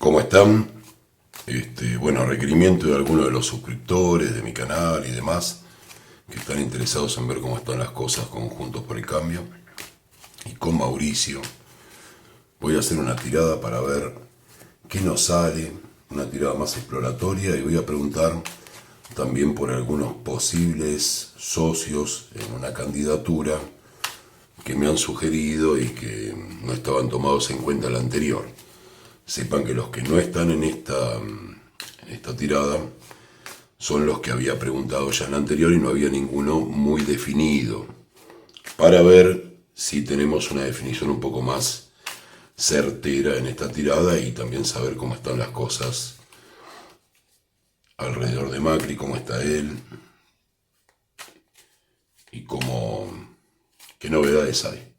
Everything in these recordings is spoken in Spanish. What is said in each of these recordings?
¿Cómo están? Bueno, a requerimiento de algunos de los suscriptores de mi canal y demás que están interesados en ver cómo están las cosas con Juntos por el Cambio y con Mauricio, voy a hacer una tirada para ver qué nos sale, una tirada más exploratoria, y voy a preguntar también por algunos posibles socios en una candidatura que me han sugerido y que no estaban tomados en cuenta la anterior. Sepan que los que no están en esta tirada son los que había preguntado ya en la anterior y no había ninguno muy definido, para ver si tenemos una definición un poco más certera en esta tirada y también saber cómo están las cosas alrededor de Macri, cómo está él y qué novedades hay.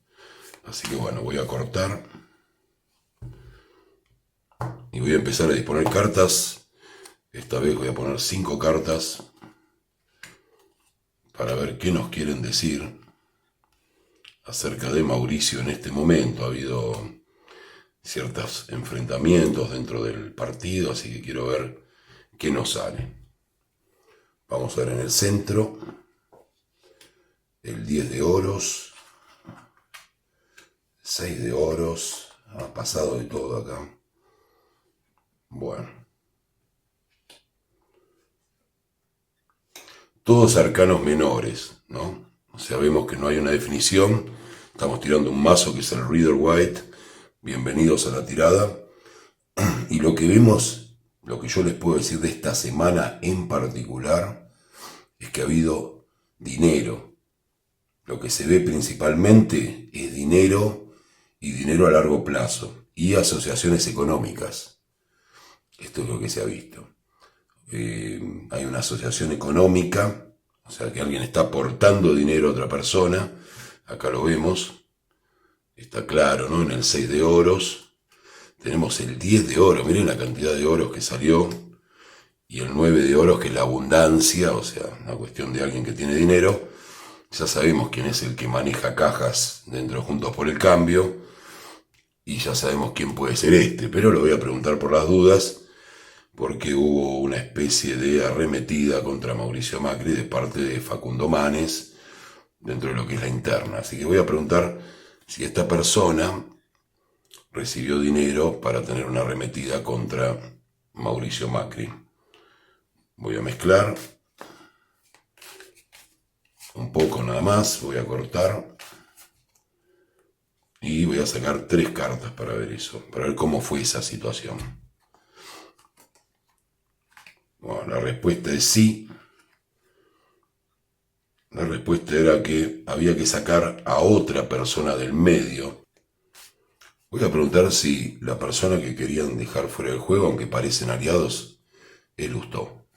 Así que bueno, voy a cortar y voy a empezar a disponer cartas. Esta vez voy a poner 5 cartas para ver qué nos quieren decir acerca de Mauricio en este momento. Ha habido ciertos enfrentamientos dentro del partido, así que quiero ver qué nos sale. Vamos a ver en el centro el 10 de oros, 6 de oros, ha pasado de todo acá. Bueno, todos arcanos menores, ¿no? O sea, vemos que no hay una definición. Estamos tirando un mazo que es el Rider White. Bienvenidos a la tirada. Y lo que vemos, lo que yo les puedo decir de esta semana en particular, es que ha habido dinero. Lo que se ve principalmente es dinero y dinero a largo plazo y asociaciones económicas. Esto es lo que se ha visto. Hay una asociación económica, o sea que alguien está aportando dinero a otra persona. Acá lo vemos, está claro, ¿no? En el 6 de oros tenemos el 10 de oro, miren la cantidad de oros que salió, y el 9 de oros, que es la abundancia, o sea, una cuestión de alguien que tiene dinero. Ya sabemos quién es el que maneja cajas dentro de Juntos por el Cambio, y ya sabemos quién puede ser pero lo voy a preguntar por las dudas, porque hubo una especie de arremetida contra Mauricio Macri de parte de Facundo Manes dentro de lo que es la interna. Así que voy a preguntar si esta persona recibió dinero para tener una arremetida contra Mauricio Macri. Voy a mezclar un poco nada más, voy a cortar y voy a sacar 3 cartas para ver eso, para ver cómo fue esa situación. Bueno, la respuesta es sí. La respuesta era que había que sacar a otra persona del medio. Voy a preguntar si la persona que querían dejar fuera del juego, aunque parecen aliados, es Lustó.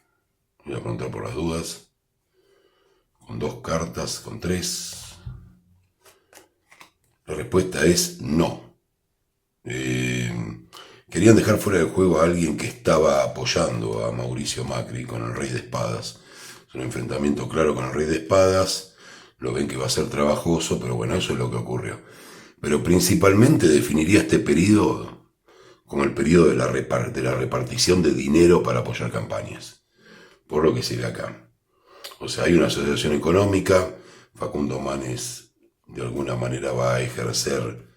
Voy a preguntar por las dudas. Con 2 cartas, con 3. La respuesta es no. Querían dejar fuera del juego a alguien que estaba apoyando a Mauricio Macri con el Rey de Espadas. Es un enfrentamiento claro con el Rey de Espadas. Lo ven que va a ser trabajoso, pero bueno, eso es lo que ocurrió. Pero principalmente definiría este periodo como el periodo de la repartición de dinero para apoyar campañas, por lo que se ve acá. O sea, hay una asociación económica, Facundo Manes de alguna manera va a ejercer,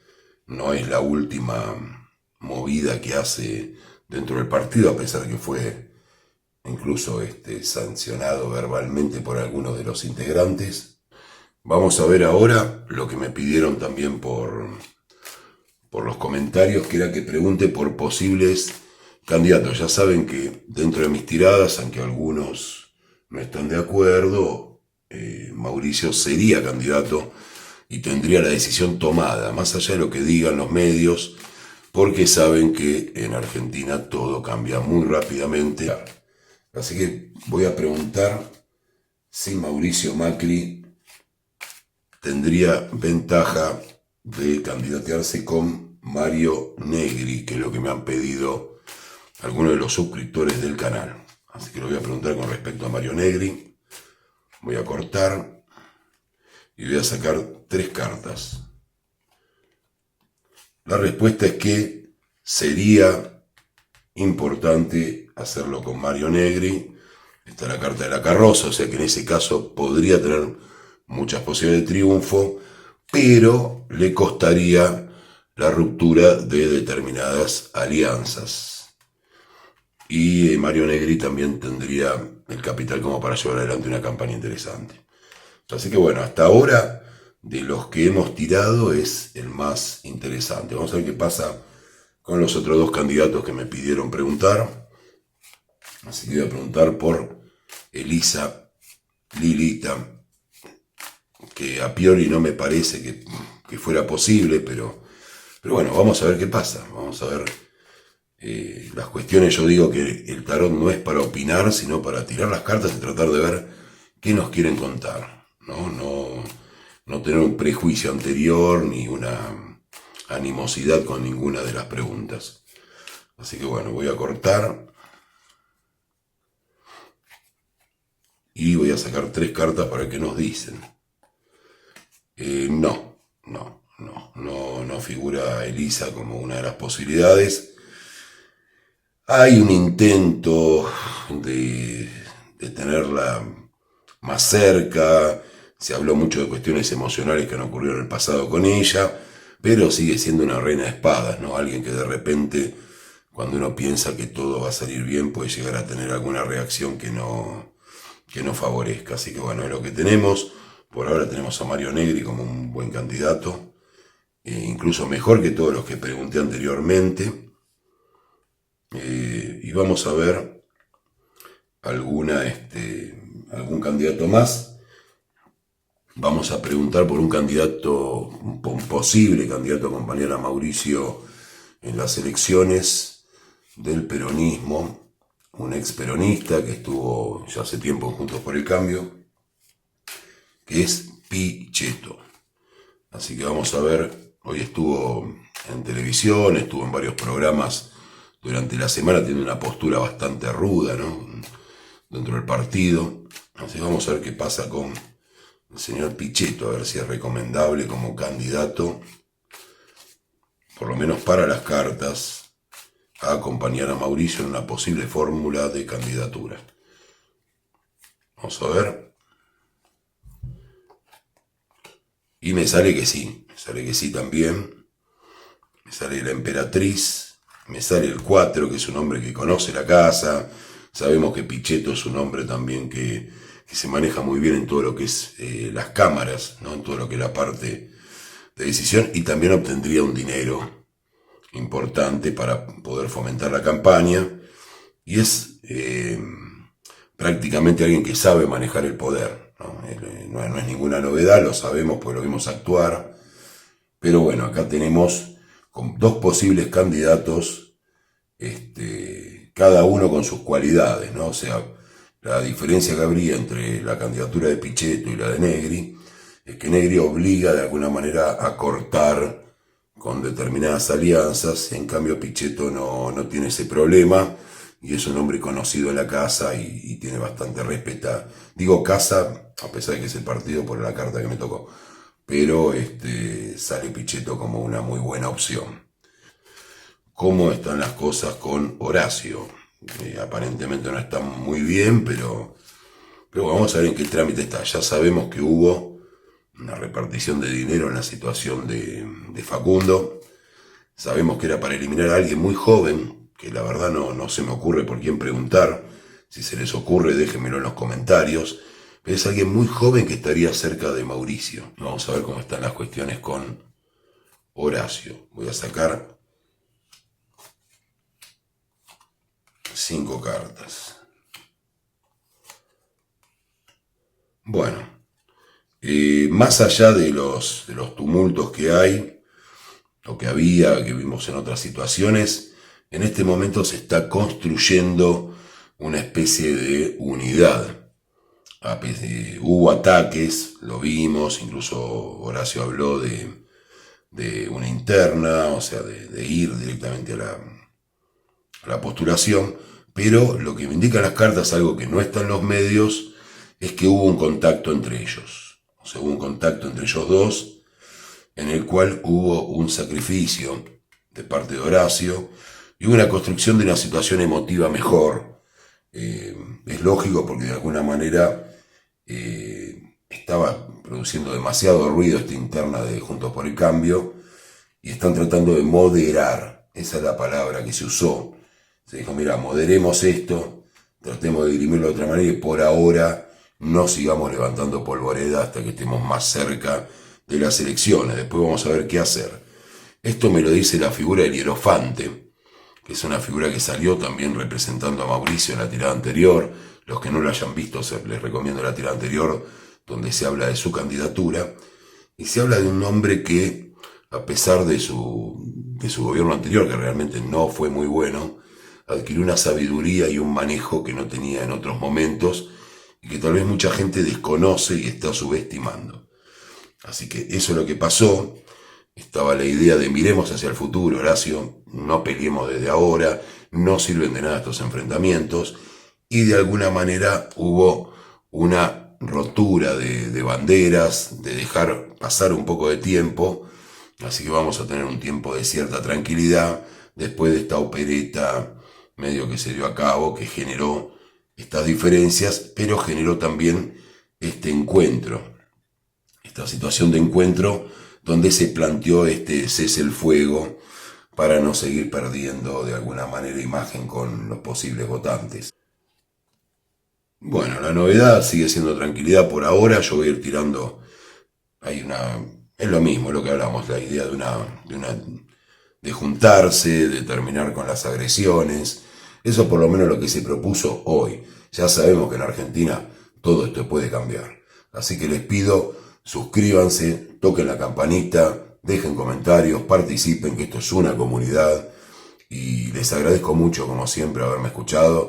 no es la última movida que hace dentro del partido, a pesar que fue incluso sancionado verbalmente por algunos de los integrantes. Vamos a ver ahora lo que me pidieron también por los comentarios, que era que pregunte por posibles candidatos. Ya saben que dentro de mis tiradas, aunque algunos no están de acuerdo, Mauricio sería candidato y tendría la decisión tomada, más allá de lo que digan los medios, porque saben que en Argentina todo cambia muy rápidamente. Así que voy a preguntar si Mauricio Macri tendría ventaja de candidatearse con Mario Negri, que es lo que me han pedido algunos de los suscriptores del canal. Así que lo voy a preguntar con respecto a Mario Negri. Voy a cortar y voy a sacar 3 cartas. La respuesta es que sería importante hacerlo con Mario Negri. Está la carta de la carroza, o sea que en ese caso podría tener muchas posibilidades de triunfo, pero le costaría la ruptura de determinadas alianzas. Y Mario Negri también tendría el capital como para llevar adelante una campaña interesante. Así que bueno, hasta ahora de los que hemos tirado es el más interesante. Vamos a ver qué pasa con los otros dos candidatos que me pidieron preguntar. Así que voy a preguntar por Elisa Lilita, que a priori no me parece que fuera posible, pero bueno, vamos a ver qué pasa. Vamos a ver las cuestiones. Yo digo que el tarot no es para opinar, sino para tirar las cartas y tratar de ver qué nos quieren contar. No tener un prejuicio anterior ni una animosidad con ninguna de las preguntas. Así que bueno, voy a cortar y voy a sacar 3 cartas para ver qué nos dicen. No figura Elisa como una de las posibilidades. Hay un intento de tenerla más cerca. Se habló mucho de cuestiones emocionales que han ocurrido en el pasado con ella, pero sigue siendo una reina de espadas, ¿no? Alguien que de repente, cuando uno piensa que todo va a salir bien, puede llegar a tener alguna reacción que no favorezca. Así que bueno, es lo que tenemos. Por ahora tenemos a Mario Negri como un buen candidato, incluso mejor que todos los que pregunté anteriormente. Y vamos a ver algún candidato más. Vamos a preguntar por un candidato, un posible candidato a acompañar a Mauricio en las elecciones del peronismo, un ex peronista que estuvo ya hace tiempo en Juntos por el Cambio, que es Pichetto. Así que vamos a ver, hoy estuvo en televisión, estuvo en varios programas durante la semana, tiene una postura bastante ruda, ¿no?, dentro del partido. Así que vamos a ver qué pasa con el señor Pichetto, a ver si es recomendable como candidato, por lo menos para las cartas, a acompañar a Mauricio en una posible fórmula de candidatura. Vamos a ver. Y me sale que sí también. Me sale la emperatriz, me sale el 4, que es un hombre que conoce la casa. Sabemos que Pichetto es un hombre también que se maneja muy bien en todo lo que es las cámaras, ¿no?, en todo lo que es la parte de decisión, y también obtendría un dinero importante para poder fomentar la campaña, y es prácticamente alguien que sabe manejar el poder, ¿no? No es ninguna novedad, lo sabemos porque lo vimos actuar, pero bueno, acá tenemos con 2 posibles candidatos, cada uno con sus cualidades, ¿no? O sea, la diferencia que habría entre la candidatura de Pichetto y la de Negri es que Negri obliga de alguna manera a cortar con determinadas alianzas, en cambio Pichetto no tiene ese problema, y es un hombre conocido en la casa y tiene bastante respeto. Digo casa, a pesar de que es el partido por la carta que me tocó, pero sale Pichetto como una muy buena opción. ¿Cómo están las cosas con Horacio? Aparentemente no están muy bien, pero vamos a ver en qué trámite está. Ya sabemos que hubo una repartición de dinero en la situación de Facundo. Sabemos que era para eliminar a alguien muy joven, que la verdad no se me ocurre por quién preguntar. Si se les ocurre, déjenmelo en los comentarios. Pero es alguien muy joven que estaría cerca de Mauricio. Vamos a ver cómo están las cuestiones con Horacio. Voy a sacar 5 cartas. Bueno, más allá de los tumultos que hay, o que había, que vimos en otras situaciones, en este momento se está construyendo una especie de unidad. Hubo ataques, lo vimos, incluso Horacio habló de una interna, o sea, de ir directamente a la postulación, pero lo que me indican las cartas, algo que no está en los medios, es que hubo un contacto entre ellos. O sea, hubo un contacto entre ellos dos, en el cual hubo un sacrificio de parte de Horacio, y una construcción de una situación emotiva mejor. Es lógico porque de alguna manera estaba produciendo demasiado ruido esta interna de Juntos por el Cambio y están tratando de moderar, esa es la palabra que se usó. Se dijo, mira, moderemos esto, tratemos de dirimirlo de otra manera y por ahora no sigamos levantando polvoreda hasta que estemos más cerca de las elecciones. Después vamos a ver qué hacer. Esto me lo dice la figura del hierofante, que es una figura que salió también representando a Mauricio en la tirada anterior. Los que no lo hayan visto, les recomiendo la tirada anterior, donde se habla de su candidatura, y se habla de un hombre que, a pesar de su gobierno anterior, que realmente no fue muy bueno, adquirió una sabiduría y un manejo que no tenía en otros momentos, y que tal vez mucha gente desconoce y está subestimando. Así que eso es lo que pasó. Estaba la idea de miremos hacia el futuro, Horacio, no peleemos desde ahora, no sirven de nada estos enfrentamientos, y de alguna manera hubo una rotura de banderas, de dejar pasar un poco de tiempo, así que vamos a tener un tiempo de cierta tranquilidad después de esta opereta medio que se dio a cabo, que generó estas diferencias, pero generó también este encuentro, esta situación de encuentro donde se planteó este cese el fuego para no seguir perdiendo de alguna manera imagen con los posibles votantes. Bueno, la novedad sigue siendo tranquilidad por ahora. Yo voy a ir tirando, es lo mismo, lo que hablamos, la idea de juntarse, de terminar con las agresiones. Eso es por lo menos lo que se propuso hoy. Ya sabemos que en Argentina todo esto puede cambiar. Así que les pido, suscríbanse, toquen la campanita, dejen comentarios, participen, que esto es una comunidad. Y les agradezco mucho, como siempre, haberme escuchado.